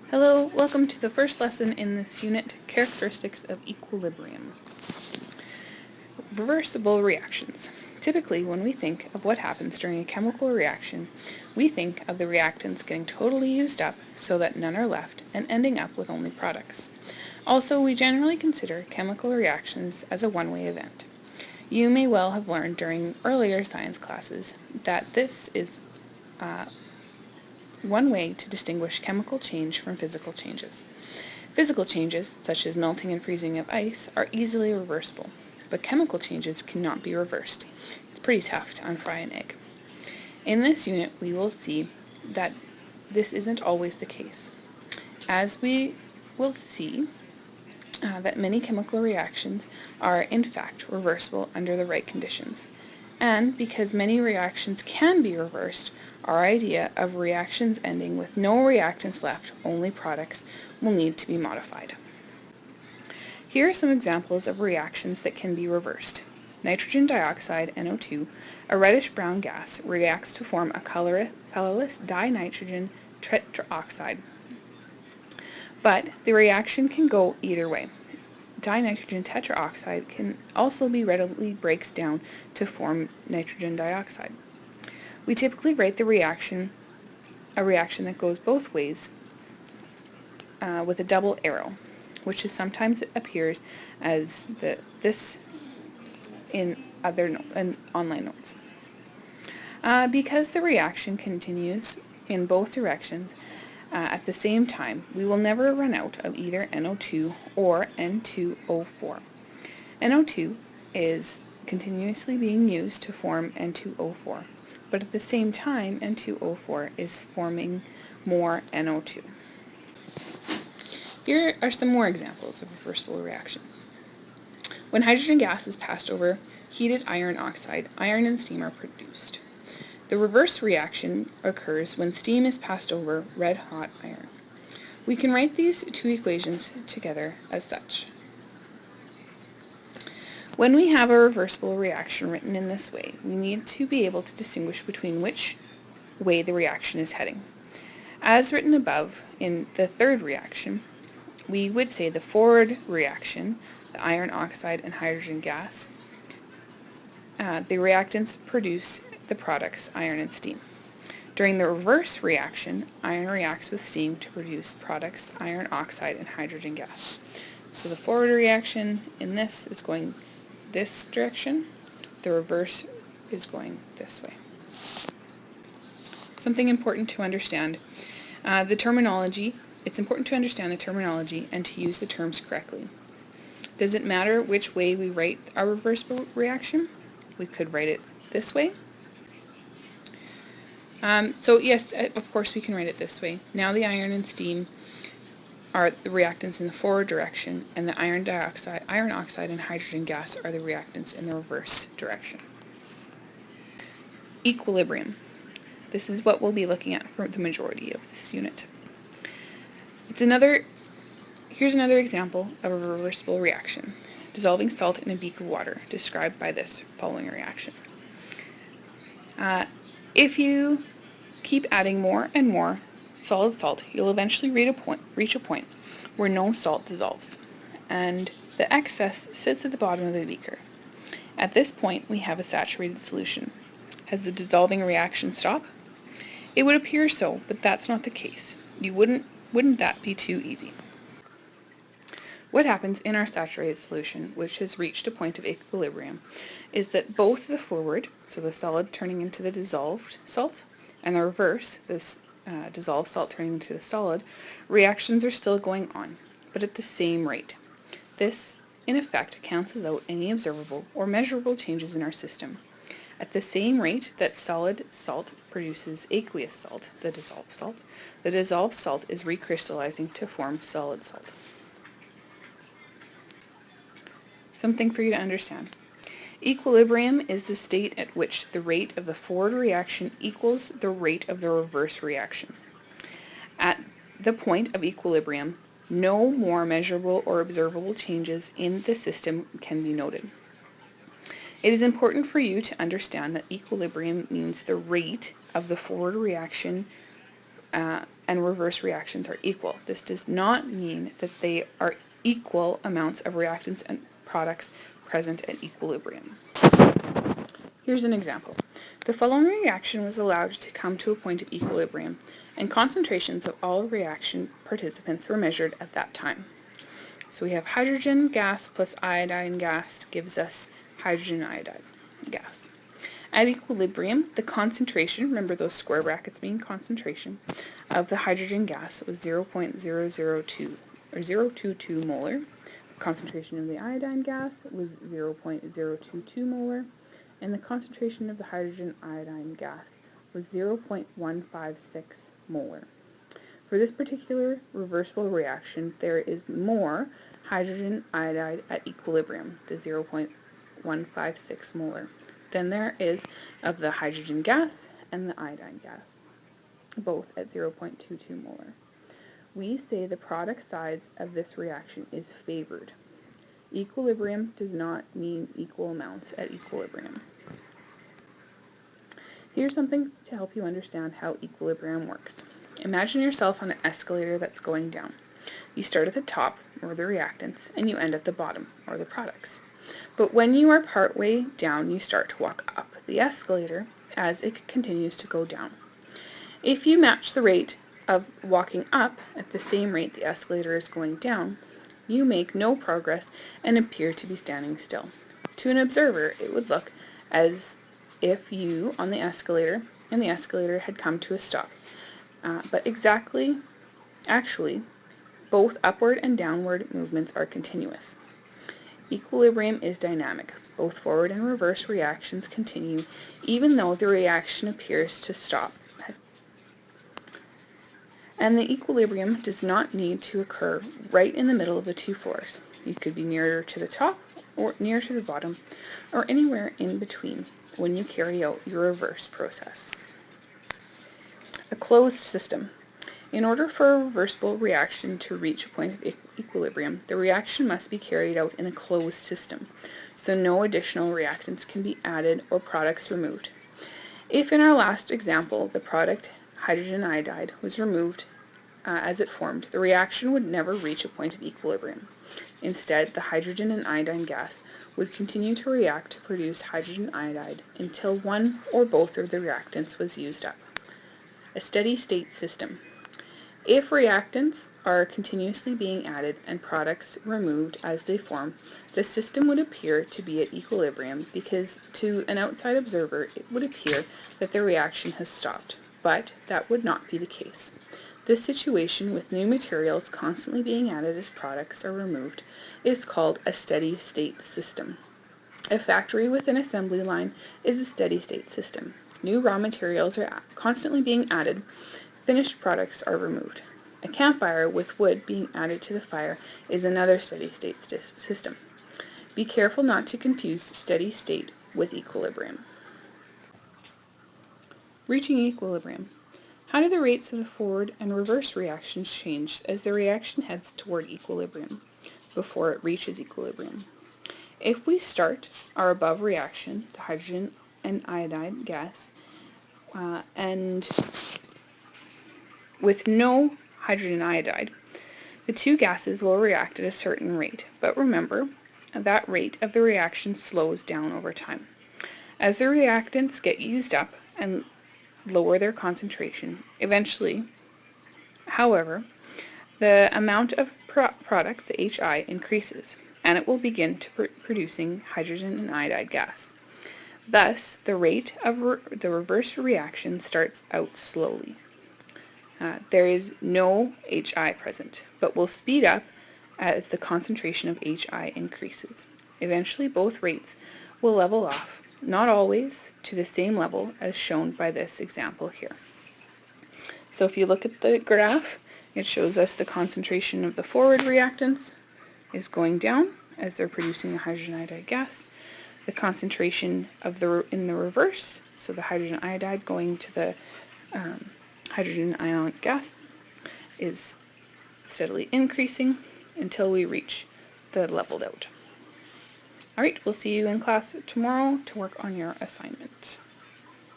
Hello, welcome to the first lesson in this unit, Characteristics of Equilibrium. Reversible reactions. Typically, when we think of what happens during a chemical reaction, we think of the reactants getting totally used up so that none are left and ending up with only products. Also, we generally consider chemical reactions as a one-way event. You may well have learned during earlier science classes that this is one way to distinguish chemical change from physical changes. Physical changes, such as melting and freezing of ice, are easily reversible, but chemical changes cannot be reversed. It's pretty tough to unfry an egg. In this unit, we will see that this isn't always the case, as we will see that many chemical reactions are in fact reversible under the right conditions. And because many reactions can be reversed, our idea of reactions ending with no reactants left, only products, will need to be modified. Here are some examples of reactions that can be reversed. Nitrogen dioxide, NO2, a reddish-brown gas, reacts to form a colorless dinitrogen tetroxide. But the reaction can go either way. Dinitrogen tetroxide can also be readily breaks down to form nitrogen dioxide. We typically write a reaction that goes both ways with a double arrow, which is sometimes appears as this in online notes. Because the reaction continues in both directions at the same time, we will never run out of either NO2 or N2O4. NO2 is continuously being used to form N2O4, but at the same time, N2O4 is forming more NO2. Here are some more examples of reversible reactions. When hydrogen gas is passed over heated iron oxide, iron and steam are produced. The reverse reaction occurs when steam is passed over red-hot iron. We can write these two equations together as such. When we have a reversible reaction written in this way, we need to be able to distinguish between which way the reaction is heading. As written above in the third reaction, we would say the forward reaction, the iron oxide and hydrogen gas, the reactants produce the products iron and steam. During the reverse reaction, iron reacts with steam to produce products iron oxide and hydrogen gas. So the forward reaction in this is going this direction, the reverse is going this way. Something important to understand, the terminology. It's important to understand the terminology and to use the terms correctly. Does it matter which way we write our reversible reaction? We could write it this way. So yes, of course we can write it this way. Now the iron and steam are the reactants in the forward direction, and the iron oxide and hydrogen gas are the reactants in the reverse direction. Equilibrium. This is what we'll be looking at for the majority of this unit. Here's another example of a reversible reaction. Dissolving salt in a beak of water, described by this following reaction. If you keep adding more and more solid salt, you'll eventually reach a point where no salt dissolves, and the excess sits at the bottom of the beaker. At this point, we have a saturated solution. Has the dissolving reaction stopped? It would appear so, but that's not the case. Wouldn't that be too easy? What happens in our saturated solution, which has reached a point of equilibrium, is that both the forward, so the solid turning into the dissolved salt, and the reverse, this dissolved salt turning into the solid, reactions are still going on, but at the same rate. This, in effect, cancels out any observable or measurable changes in our system. At the same rate that solid salt produces aqueous salt, the dissolved salt is recrystallizing to form solid salt. Something for you to understand. Equilibrium is the state at which the rate of the forward reaction equals the rate of the reverse reaction. At the point of equilibrium, no more measurable or observable changes in the system can be noted. It is important for you to understand that equilibrium means the rate of the forward reaction and reverse reactions are equal. This does not mean that they are equal amounts of reactants and products present at equilibrium. Here's an example. The following reaction was allowed to come to a point of equilibrium, and concentrations of all reaction participants were measured at that time. So we have hydrogen gas plus iodine gas gives us hydrogen iodide gas. At equilibrium, the concentration, remember those square brackets mean concentration, of the hydrogen gas was 0.002 or 0.22 molar. The concentration of the iodine gas was 0.022 molar, and the concentration of the hydrogen iodine gas was 0.156 molar. For this particular reversible reaction, there is more hydrogen iodide at equilibrium, the 0.156 molar, than there is of the hydrogen gas and the iodine gas, both at 0.22 molar. We say the product size of this reaction is favored. Equilibrium does not mean equal amounts at equilibrium. Here's something to help you understand how equilibrium works. Imagine yourself on an escalator that's going down. You start at the top, or the reactants, and you end at the bottom, or the products. But when you are partway down, you start to walk up the escalator as it continues to go down. If you match the rate of walking up at the same rate the escalator is going down, you make no progress and appear to be standing still. To an observer, it would look as if you on the escalator and the escalator had come to a stop. But actually, both upward and downward movements are continuous. Equilibrium is dynamic. Both forward and reverse reactions continue, even though the reaction appears to stop. And the equilibrium does not need to occur right in the middle of the two floors. You could be nearer to the top or nearer to the bottom, or anywhere in between when you carry out your reverse process. A closed system. In order for a reversible reaction to reach a point of equilibrium, the reaction must be carried out in a closed system, so no additional reactants can be added or products removed. If in our last example the product hydrogen iodide was removed as it formed, the reaction would never reach a point of equilibrium. Instead, the hydrogen and iodine gas would continue to react to produce hydrogen iodide until one or both of the reactants was used up. A steady state system. If reactants are continuously being added and products removed as they form, the system would appear to be at equilibrium because to an outside observer it would appear that the reaction has stopped, but that would not be the case. This situation with new materials constantly being added as products are removed is called a steady state system. A factory with an assembly line is a steady state system. New raw materials are constantly being added, finished products are removed. A campfire with wood being added to the fire is another steady state system. Be careful not to confuse steady state with equilibrium. Reaching equilibrium. How do the rates of the forward and reverse reactions change as the reaction heads toward equilibrium before it reaches equilibrium? If we start our above reaction, the hydrogen and iodide gas, and with no hydrogen iodide, the two gases will react at a certain rate, but remember, that rate of the reaction slows down over time. As the reactants get used up and lower their concentration, eventually, however, the amount of product, the HI, increases, and it will begin to producing hydrogen and iodide gas. Thus, the rate of the reverse reaction starts out slowly. There is no HI present, but will speed up as the concentration of HI increases. Eventually, both rates will level off, not always to the same level as shown by this example here. So if you look at the graph, it shows us the concentration of the forward reactants is going down as they're producing the hydrogen iodide gas. The concentration of in the reverse, so the hydrogen iodide going to the hydrogen ionic gas, is steadily increasing until we reach the leveled out. Alright, we'll see you in class tomorrow to work on your assignment.